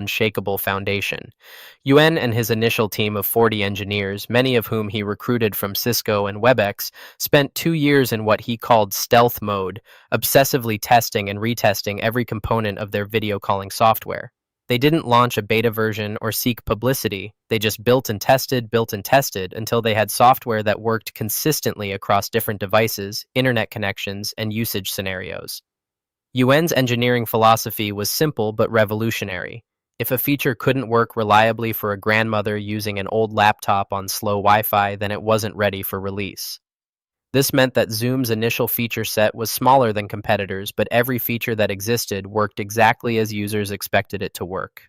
unshakable foundation. Yuan and his initial team of 40 engineers, many of whom he recruited from Cisco and WebEx, spent 2 years in what he called stealth mode, obsessively testing and retesting every component of their video calling software. They didn't launch a beta version or seek publicity. They just built and tested until they had software that worked consistently across different devices, internet connections, and usage scenarios. Yuan's engineering philosophy was simple but revolutionary. If a feature couldn't work reliably for a grandmother using an old laptop on slow Wi-Fi, then it wasn't ready for release. This meant that Zoom's initial feature set was smaller than competitors, but every feature that existed worked exactly as users expected it to work.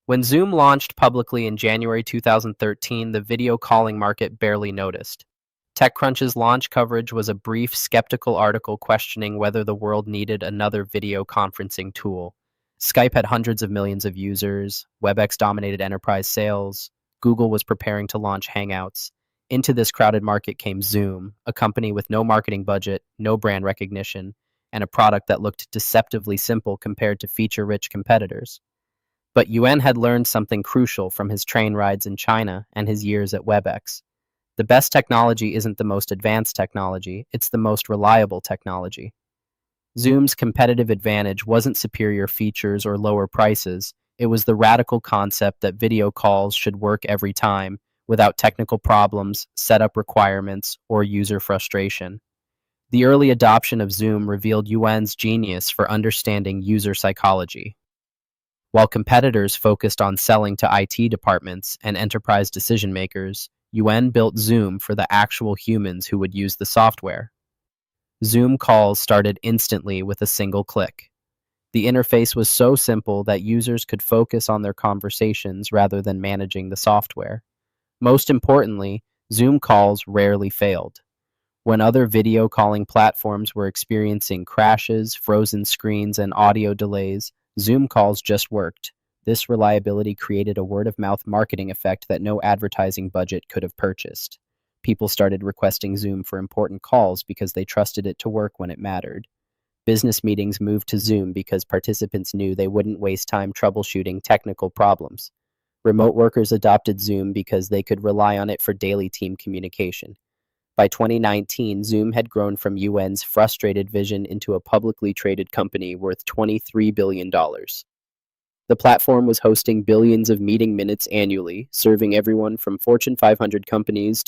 When Zoom launched publicly in January 2013, the video calling market barely noticed. TechCrunch's launch coverage was a brief, skeptical article questioning whether the world needed another video conferencing tool. Skype had hundreds of millions of users, WebEx dominated enterprise sales, Google was preparing to launch Hangouts. Into this crowded market came Zoom, a company with no marketing budget, no brand recognition, and a product that looked deceptively simple compared to feature-rich competitors. But Yuan had learned something crucial from his train rides in China and his years at WebEx. The best technology isn't the most advanced technology, it's the most reliable technology. Zoom's competitive advantage wasn't superior features or lower prices, it was the radical concept that video calls should work every time, without technical problems, setup requirements, or user frustration. The early adoption of Zoom revealed Yuan's genius for understanding user psychology. While competitors focused on selling to IT departments and enterprise decision makers, Yuan built Zoom for the actual humans who would use the software. Zoom calls started instantly with a single click. The interface was so simple that users could focus on their conversations rather than managing the software. Most importantly, Zoom calls rarely failed. When other video calling platforms were experiencing crashes, frozen screens, and audio delays, Zoom calls just worked. This reliability created a word-of-mouth marketing effect that no advertising budget could have purchased. People started requesting Zoom for important calls because they trusted it to work when it mattered. Business meetings moved to Zoom because participants knew they wouldn't waste time troubleshooting technical problems. Remote workers adopted Zoom because they could rely on it for daily team communication. By 2019, Zoom had grown from Yuan's frustrated vision into a publicly traded company worth $23 billion. The platform was hosting billions of meeting minutes annually, serving everyone from Fortune 500 companies